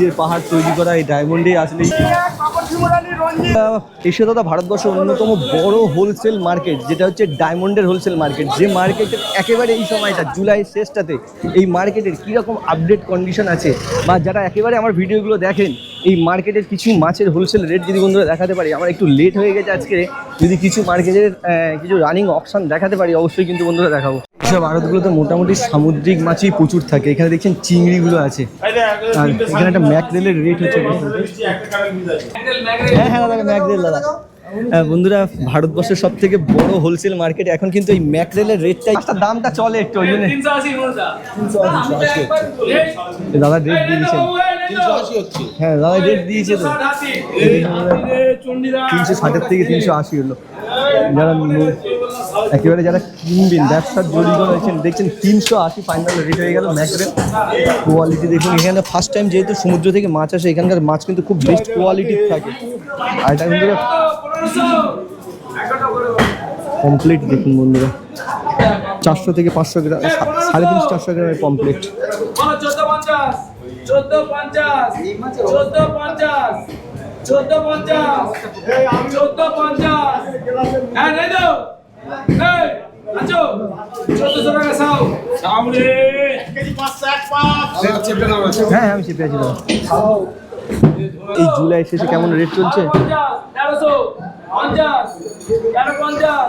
ইটের পাহাড় তৈরি করা এই ডায়মন্ডে আসলে এশিয়া তথা ভারতবর্ষের অন্যতম বড় হোলসেল মার্কেট, যেটা হচ্ছে ডায়মন্ডের হোলসেল মার্কেট। যে মার্কেটের একেবারে এই সময়টা জুলাই শেষটাতে এই মার্কেটের কীরকম আপডেট কন্ডিশন আছে, বা যারা একেবারে আমার ভিডিওগুলো দেখেন, এই মার্কেটের কিছু মাছের হোলসেল রেট যদি বন্ধুরা দেখাতে পারি। আমার একটু লেট হয়ে গেছে আজকে, যদি কিছু মার্কেটের কিছু রানিং অপশান দেখাতে পারি অবশ্যই কিন্তু বন্ধুরা দেখাবো। এসব আড়তগুলোতে মোটামুটি সামুদ্রিক মাছই প্রচুর থাকে। এখানে দেখছেন চিংড়িগুলো আছে, আর এখানে একটা ম্যাকরেলের রেট হচ্ছে। হ্যাঁ হ্যাঁ দাদা, ম্যাকরেল দাদা। বন্ধুরা, ভারতবর্ষের সব থেকে বড় হোলসেল মার্কেট এখন কিন্তু এই ম্যাকরেলের রেটটাই, দামটা চলে একটু ওই জন্য। দাদা রেট দিয়েছেন, হ্যাঁ দাদা রেট দিয়েছে তো 360 থেকে 380 হলো। যারা একেবারে যারা কিনবেন, ব্যবসার জড়িত রয়েছেন, দেখছেন 380 ফাইনাল রেট হয়ে গেল ম্যাকরেল। কোয়ালিটি দেখুন, এখানে ফার্স্ট টাইম যেহেতু সমুদ্র থেকে মাছ আসে, এখানকার মাছ কিন্তু খুব বেস্ট কোয়ালিটির থাকে। আর এটা কিন্তু কমপ্লিট দেখুন বন্ধুরা, 400 থেকে 500 গ্রাম, 350-400 গ্রামের কমপ্লিট। 1450 হ্যাঁ আমি চেপে আছি দাদা। এই জুলাই শেষে কেমন রেট চলছে? 1350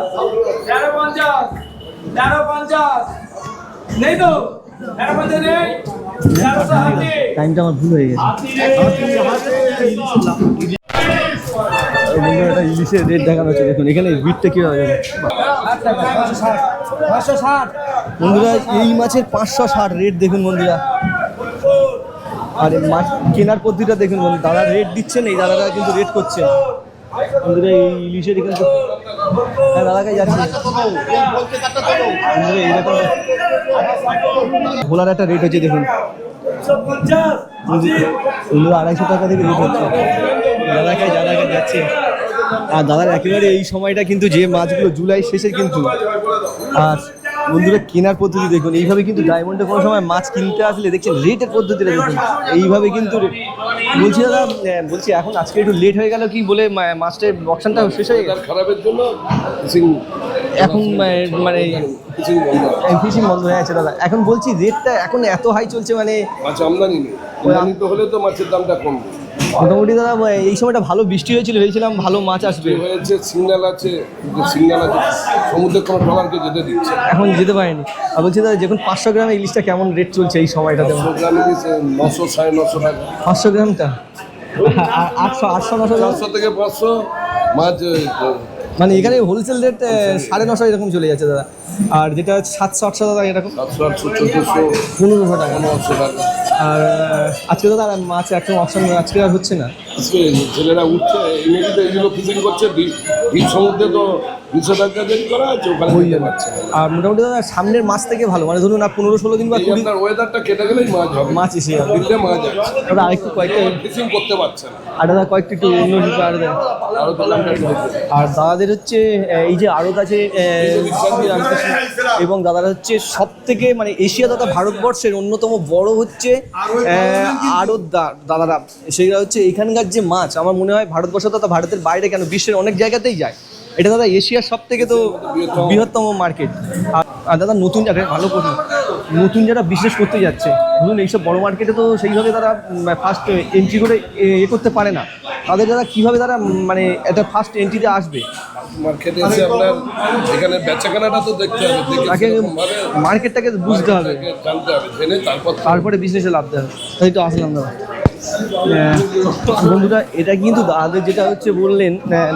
টাইমটা আমার ভুল হয়ে গেছে। এটা ইলিশের রেট দেখানো হচ্ছে, দেখুন এখানে বিটটা কি হবে বন্ধুরা। এই মাছের 560 রেট দেখুন বন্ধুরা। আর মাছ কেনার পদ্ধতিটা দেখুন বন্ধু, দাদা রেট দিচ্ছেন, এই দাদারা কিন্তু রেট করছেন বন্ধুরা। এই ইলিশের কিন্তু হ্যাঁ দাদাকে যাচ্ছে বন্ধুরা। এইরকম ভোলার একটা রেট হচ্ছে দেখুন বন্ধুরা, 250 টাকা থেকে রেট হচ্ছে। দাদাকে যাচ্ছে। আর দাদার একেবারে এই সময়টা কিন্তু যে মাছগুলো জুলাই শেষের কিন্তু। আর বন্ধুরা কেনার পদ্ধতি দেখুন, এইভাবে কিন্তু ডায়মন্ডে কোনো সময় মাছ কিনতে আসলে দেখছেন রেটের পদ্ধতিটা দেখুন এইভাবে কিন্তু। বলছি দাদা, বলছি এখন আজকে একটু লেট হয়ে গেল কি বলে, মাছটার অপশানটা শেষ হয়ে গেল খারাপের জন্য, এখন মানে ফিশিং বন্ধ হয়ে আছে দাদা। এখন বলছি রেটটা এখন এত হাই চলছে, মানে মাছ আমদানি নেই, আমদানি তো হলে তো মাছের দামটা কমবে। মোটামুটি দাদা এই সময়টা ভালো বৃষ্টি হয়েছিল, ভেবেছিলাম ভালো মাছ আসবে। হয়েছে সিগন্যাল আছে, সিগন্যাল আছে, সমুদ্রের কোনো ট্রলারকে যেতে দিচ্ছে, এখন যেতে পারেনি। আর বলছি দাদা, যখন 500 গ্রামে ইলিশটা কেমন রেট চলছে এই সময়টাতে? 500 গ্রামে দিচ্ছে 900 950 টাকা। 500 গ্রামটা 800 900 থেকে 500 মাছ, মানে এখানে হোলসেল রেট 950 এরকম চলে যাচ্ছে দাদা। আর যেটা 700-800 দাদা এরকম 1500 টাকা। আর আজকে দাদা মাছ একদম অপশন আজকে আর হচ্ছে না, আজকে ছেলেরা উঠছে ইংরেজিতে, এগুলো ফিশিং করছে দ্বীপ সমুদ্রে, তো 200 টাকা দেরি করা আছে, ওখানে হয়ে যাচ্ছে। আর মোটামুটি দাদা সামনের মাস থেকে ভালো, মানে ধরুন 15-16 দিন বা 20 ওয়েদারটা কেটে গেলেই মাছ হবে, মাছ এসে যাবে, দিল্লে মাছ আছে দাদা। আরেকটু কয়েকটা ফিশিং করতে পারছে না। আর দাদা কয়েকটি একটু অন্য কিছু আর দেন। আর দাদাদের হচ্ছে এই যে আড়ত আছে এবং দাদারা হচ্ছে সব থেকে মানে এশিয়া তথা ভারতবর্ষের অন্যতম বড় হচ্ছে আড়ত দাদারা। সেটা হচ্ছে এখানকার যে মাছ, আমার মনে হয় ভারতবর্ষ তথা ভারতের বাইরে কেন বিশ্বের অনেক জায়গাতেই যায়। এটা দাদা এশিয়ার সব থেকে তো বৃহত্তম মার্কেট। আর দাদা নতুন যারা ভালো করুন, নতুন যারা বিজনেস করতে যাচ্ছে, ধরুন এইসব বড় মার্কেটে তো সেইভাবে তারা ফার্স্ট এন্ট্রি করে করতে পারে না। তাদের যারা কীভাবে তারা মানে একটা ফার্স্ট এন্ট্রিতে আসবে মার্কেটে এসে আপনার এখানে বেচাকেনাটা তো দেখতে হবে, তাকে মার্কেটটাকে বুঝতে হবে, জানতে হবে, জেনে তারপরে বিজনেসে লাভ দেবে। তাই তো আসলাম দাদা। বন্ধুরা এটা কিন্তু দাদাদের যেটা হচ্ছে বললেন,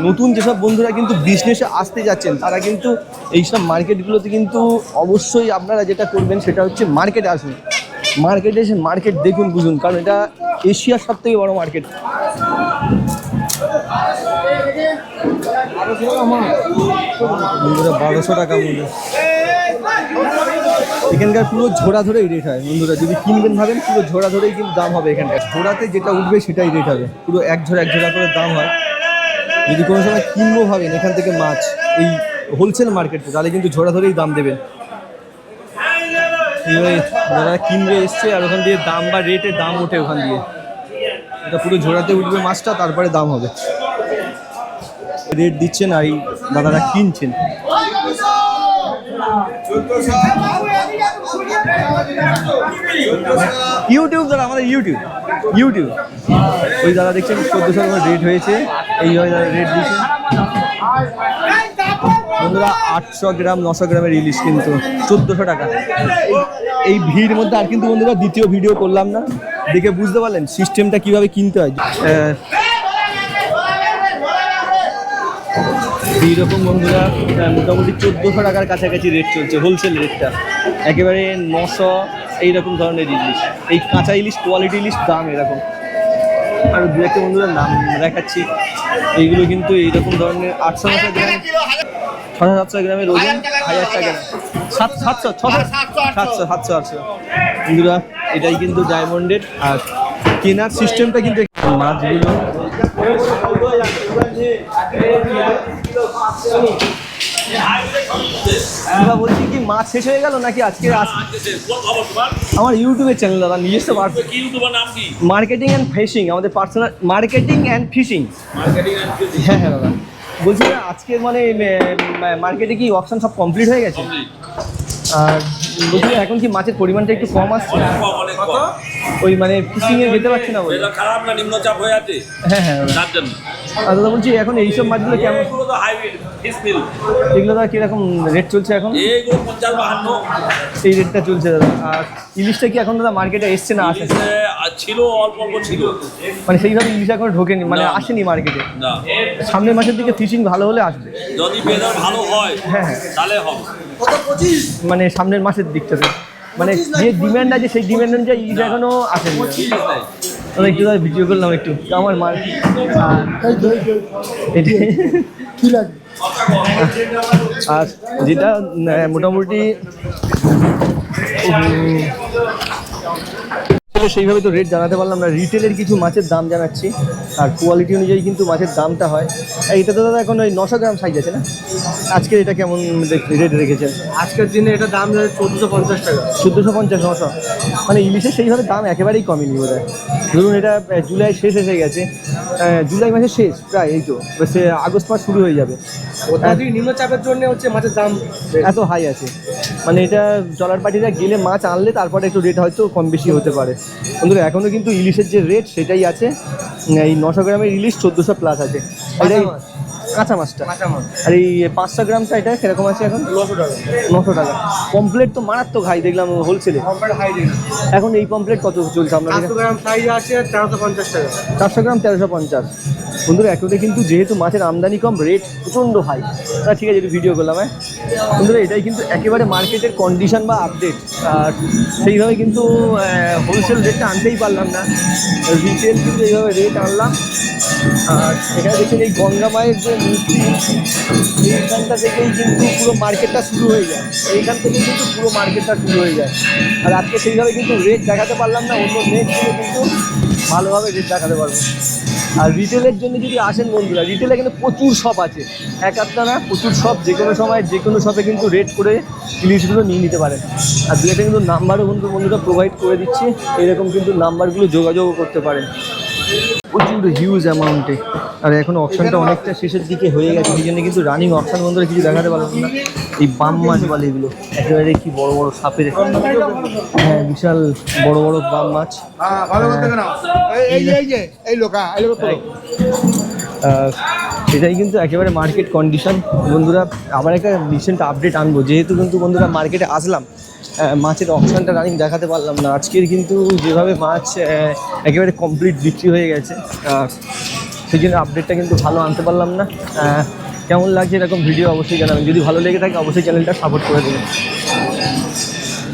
নতুন যেসব বন্ধুরা কিন্তু বিজনেসে আসতে যাচ্ছেন তারা কিন্তু এইসব মার্কেটগুলোতে কিন্তু অবশ্যই আপনারা যেটা করবেন সেটা হচ্ছে মার্কেটে আসুন। মার্কেটে এসে মার্কেট দেখুন, বুঝুন, কারণ এটা এশিয়ার সব থেকে বড় মার্কেট। বন্ধুরা 1200 টাকা মূল্য। এখানকার পুরো ঝোড়া ধরেই রেট হয় বন্ধুরা, যদি কিনবেন ভাবেন পুরো ঝোড়া ধরেই কিন্তু দাম হবে। এখানটা ঝোড়াতে যেটা উঠবে সেটাই রেট হবে, পুরো এক ঝোড়া করে দাম হয়। যদি কোনো সময় কিনবো ভাবেন এখান থেকে মাছ এই হোলসেল মার্কেটে, তাহলে কিন্তু ঝোড়া ধরেই দাম দেবেন। এইভাবে যারা কিনবে এসছে আর ওখান দিয়ে দাম বা রেটের দাম ওঠে ওখান দিয়ে। এটা পুরো ঝোড়াতে উঠবে মাছটা, তারপরে দাম হবে। রেট দিচ্ছেন আর এই দাদারা কিনছেন। ইউটিউব দাদা, আমাদের ইউটিউব ওই দাদা দেখছেন 1400 রেট হয়েছে, এইভাবে দাদা রেট দিচ্ছেন। বন্ধুরা 800 গ্রাম 900 গ্রামের ইলিশ কিন্তু 1400 টাকা। এই ভিড় মধ্যে আর কিন্তু বন্ধুরা দ্বিতীয় ভিডিও করলাম না, দেখে বুঝতে পারলেন সিস্টেমটা কিভাবে কিনতে হয়। এইরকম বন্ধুরা মোটামুটি 1400 টাকার কাছাকাছি রেট চলছে, হোলসেল রেটটা একেবারে 900 এইরকম ধরনের ইলিশ। এই কাঁচা ইলিশ, কোয়ালিটি ইলিশ দাম এরকম। আর দু একটা বন্ধুরা নাম দেখাচ্ছি, এইগুলো কিন্তু এইরকম ধরনের 800-900 গ্রাম, 600-700 গ্রামের ওজন, 1000 টাকা, 700-800 বন্ধুরা। এটাই কিন্তু ডায়মন্ডের। আর কেনার সিস্টেমটা কিন্তু মাছগুলো বলছি কি মাছ শেষ হয়ে গেল নাকি আজকে? আমার ইউটিউবের চ্যানেল দাদা, নিজস্ব মার্কেটিং অ্যান্ড ফিশিং, আমাদের পার্সোনাল মার্কেটিং অ্যান্ড ফিশিং। হ্যাঁ হ্যাঁ দাদা, বলছি না আজকের মানে মার্কেটে কি অপশন সব কমপ্লিট হয়ে গেছে? আর বলছি এখন কি মাছের পরিমাণটা একটু কম আসছে? ওই মানে ফিশিং এ যেতে পারছে না বলে খারাপ না, নিম্নচাপ হয়ে আছে। হ্যাঁ হ্যাঁ আর দাদা বলছি এখন এইসব মাছগুলো কেমন? এগুলো দাদা কিরকম রেট চলছে এখন? এইগুলো 50-52 এই রেটটা চলছে দাদা। আর ইলিশটা কি এখন দাদা মার্কেটে এসছে না আসে? ছিল, অল্প অল্প ছিল, মানে সেইভাবে ইলিশ এখন ঢোকেনি, মানে আসেনি মার্কেটে। না, সামনের মাসের দিকে ফিশিং ভালো হলে আসবে, যদি বেদার ভালো হয় হ্যাঁ হ্যাঁ তাহলে হবে। মানে সামনের মাসের দিকটাতে মানে যে ডিমান্ড আছে সেই ডিমান্ড অনুযায়ী ইলিশ এখনো আসেনি। আমি একটু ভিডিও করলাম একটু আমার মার আর যেটা মোটামুটি সেইভাবে তো রেট জানাতে পারলাম না। রিটেলের কিছু মাছের দাম জানাচ্ছি, আর কোয়ালিটি অনুযায়ী কিন্তু মাছের দামটা হয়। এইটা তো দাদা এখন ওই 900 গ্রাম সাইজ আছে না? আজকে এটা কেমন রেট রেখেছেন? আজকের দিনে এটা দাম 1450 টাকা। 1450, 900, মানে ইলিশের সেইভাবে দাম একেবারেই কমেনি বোধ হয়। ধরুন এটা জুলাই শেষ এসে গেছে, জুলাই মাসের শেষ প্রায়, এই তো সে আগস্ট মাস শুরু হয়ে যাবে। অত্যাধিক নিম্নচাপের জন্য হচ্ছে মাছের দাম এত হাই আছে, মানে এটা ট্রলার পার্টিরা গেলে মাছ আনলে তারপরে একটু রেট হয়তো কম বেশি হতে পারে। বন্ধুরা এখনও কিন্তু ইলিশের যে রেট সেটাই আছে। এই 900 গ্রামের ইলিশ 1400 প্লাস আছে, এটাই কাঁচা মাছটা। আর এই 500 গ্রামটা এটা কিরকম আছে এখন? 900 টাকা। 900 টাকা। পমপ্লেট তো মারাত্মক হাই দেখলাম হোলসেলে। এখন এই পমপ্লেট কত চলছে আপনার? 400 গ্রাম সাইজ আছে 1350 টাকা। 400 গ্রাম 1350। বন্ধুরা এখনও কিন্তু যেহেতু মাছের আমদানি কম, রেট প্রচণ্ড হাই। ঠিক আছে, একটু ভিডিও করলাম। হ্যাঁ বন্ধুরা এটাই কিন্তু একেবারে মার্কেটের কন্ডিশন বা আপডেট। আর সেইভাবে কিন্তু হোলসেল রেটটা আনতেই পারলাম না, রিটেল কিন্তু এইভাবে রেট আনলাম। আর এখানে দেখছেন এই গঙ্গা মায়ের যে মূর্তি, এইখানটা থেকেই কিন্তু পুরো মার্কেটটা শুরু হয়ে যায়। এইখান থেকেই কিন্তু পুরো মার্কেটটা শুরু হয়ে যায়। আর আজকে সেইভাবে কিন্তু রেট দেখাতে পারলাম না, অন্য নেটগুলো কিন্তু ভালোভাবে রেট দেখাতে পারবো। আর রিটেলের জন্য যদি আসেন বন্ধুরা, রিটেলে কিন্তু প্রচুর শপ আছে, এক আধটা না, প্রচুর শপ। যে কোনো সময় যে কোনো শপে কিন্তু রেট করে ইলিশগুলো নিয়ে নিতে পারেন। আর দু একটা কিন্তু নাম্বারও বন্ধুরা প্রোভাইড করে দিচ্ছি, এরকম কিন্তু নাম্বারগুলো যোগাযোগও করতে পারেন। প্রচুর হিউজ অ্যামাউন্টে। আর এখন অপশানটা অনেকটা শেষের দিকে হয়ে গেছে, সেই জন্য কিন্তু রানিং অপশান বন্ধুরা কিছু দেখাতে পারলাম না। এই বাম মাছ বলে এগুলো, একেবারে কি বড় বড় সাপের, হ্যাঁ বিশাল বড় বড় বাম মাছ। এটাই কিন্তু একেবারে মার্কেট কন্ডিশন বন্ধুরা। আবার একটা রিসেন্ট আপডেট আনবো, যেহেতু কিন্তু বন্ধুরা মার্কেটে আসলাম, মাছের অপশানটা রানিং দেখাতে পারলাম না। আজকের কিন্তু যেভাবে মাছ একেবারে কমপ্লিট বিক্রি হয়ে গেছে, সেই জন্য আপডেটটা কিন্তু ভালো আনতে পারলাম না। কেমন লাগছে এরকম ভিডিও অবশ্যই জানাবেন, যদি ভালো লেগে থাকে অবশ্যই চ্যানেলটা সাপোর্ট করে দেবেন।